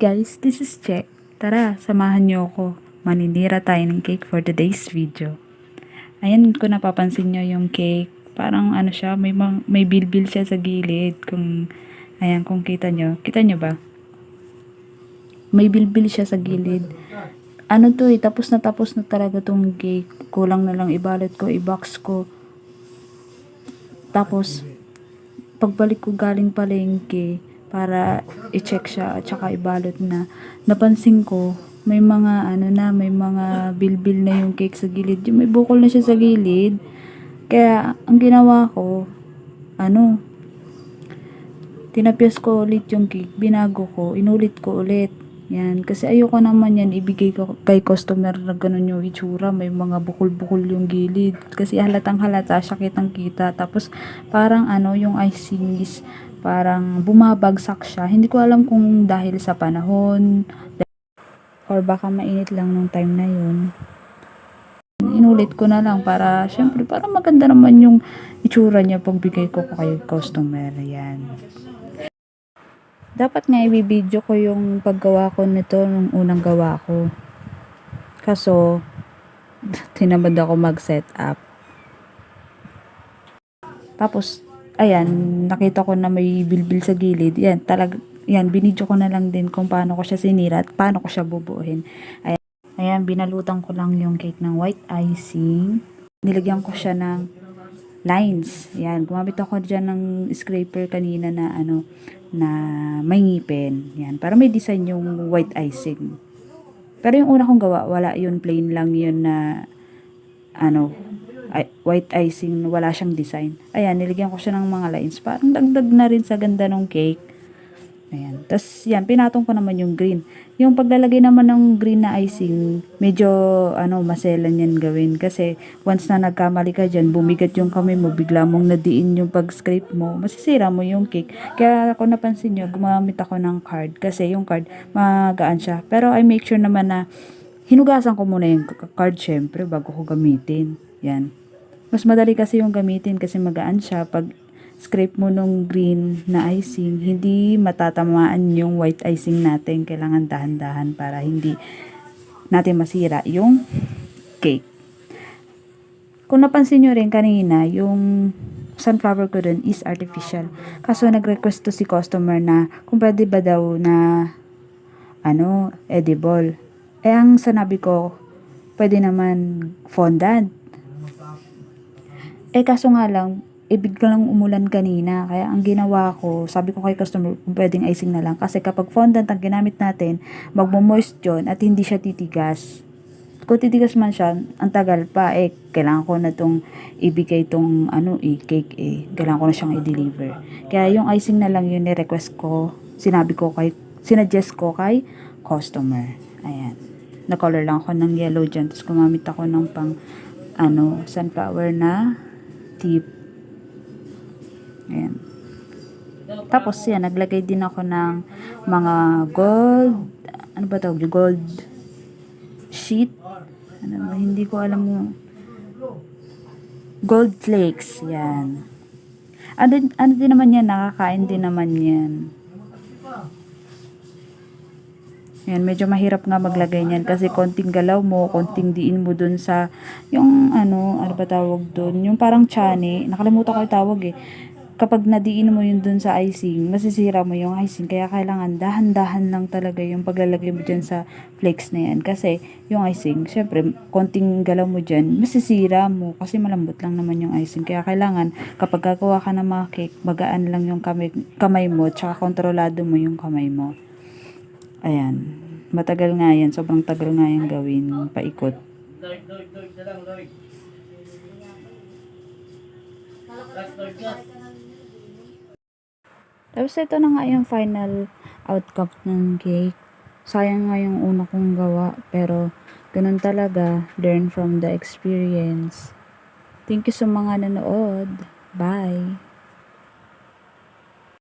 Guys, this is Che. Tara, samahan niyo ako. Maninira tayo ng cake for today's video. Ayan, kung napapansin niyo yung cake, parang ano siya, may bilbil siya sa gilid. Ayan, kung kita niyo ba? May bilbil siya sa gilid. Ano to tapos na talaga tong cake. Kulang na lang ibalot ko, i-box ko. Tapos, pagbalik ko galing palengke, para i-check siya at saka ibalot na. Napansin ko, may mga may mga bilbil na yung cake sa gilid. Yung may bukol na siya sa gilid. Kaya, ang ginawa ko, tinapyas ko ulit yung cake, binago ko, inulit ko ulit. Yan, kasi ayoko naman yan ibigay ko kay customer na ganun yung itsura, may mga bukol-bukol yung gilid. Kasi halatang halata siya, kitang kita. Tapos, parang yung icing is parang bumabagsak siya. Hindi ko alam kung dahil sa panahon or baka mainit lang nung time na yun. Inulit ko na lang para, syempre, para maganda naman yung itsura niya pagbigay ko kay customer. Yan. Dapat nga i-video ko yung paggawa ko nito nung unang gawa ko. Kaso, tinamad ako mag-set up. Tapos, ayan, nakita ko na may bilbil sa gilid. Yan, binidyo ko na lang din kung paano ko siya sinira at paano ko siya bubuuhin. Ayan, binalutan ko lang yung cake ng white icing. Nilagyan ko siya ng lines. Yan, gumamit ako dyan ng scraper kanina na na may ngipin. Yan, para may design yung white icing. Pero yung una kong gawa, wala yun, plain lang yun na white icing, wala siyang design. Ayan, niligyan ko siya ng mga lines. Parang dagdag na rin sa ganda ng cake. Ayan. Tapos, yan, pinatong ko naman yung green. Yung paglalagay naman ng green na icing, medyo, maselan yan gawin. Kasi, once na nagkamali ka dyan, bumigat yung kamay mo, bigla mong nadiin yung pag-scrape mo, masisira mo yung cake. Kaya, kung napansin nyo, gumamit ako ng card. Kasi, yung card, magaan siya. Pero, I make sure naman na, hinugasan ko muna yung card, syempre, bago ko gamitin. Yan. Mas madali kasi yung gamitin kasi magaan siya. Pag scrape mo nung green na icing, hindi matatamaan yung white icing natin. Kailangan dahan-dahan para hindi natin masira yung cake. Kung napansin nyo rin kanina, yung sunflower ko dun is artificial. Kaso nag-request to si customer na kung pwede ba daw na edible. Ang sanabi ko, pwede naman fondant. Kaso nga lang, bigla lang umulan kanina. Kaya ang ginawa ko, sabi ko kay customer, kung pwedeng icing na lang. Kasi kapag fondant ang ginamit natin, magmo-moist yun at hindi siya titigas. Kung titigas man siya, ang tagal pa. Kailangan ko na itong ibigay itong cake. Kailangan ko na siyang i-deliver. Kaya yung icing na lang yun ni-request ko, sinuggest ko kay customer. Ayan. Na-color lang ako ng yellow dyan. Tapos gumamit ako ng pang sunflower na tip. Ayan. Tapos yan, naglagay din ako ng mga gold, gold sheet. Hindi ko alam mo. Gold flakes, yan. Ano din naman yan, nakakain din naman yan. Yan, medyo mahirap nga maglagay niyan kasi konting galaw mo, konting diin mo dun sa yung ano ba tawag dun, yung parang chane, nakalimutan ko yung tawag kapag nadiin mo yun dun sa icing, masisira mo yung icing, kaya kailangan dahan-dahan lang talaga yung paglalagay mo dyan sa flakes na yan, kasi yung icing, syempre, konting galaw mo dyan, masisira mo, kasi malambot lang naman yung icing, kaya kailangan, kapag gagawa ka ng mga cake, magaan lang yung kamay mo, tsaka kontrolado mo yung kamay mo. Ayan. Matagal nga yan. Sobrang tagal nga yan gawin. Paikot. Tapos ito na nga yung final outcome ng cake. Sayang nga yung una kong gawa. Pero ganun talaga. Learn from the experience. Thank you sa mga nanood. Bye!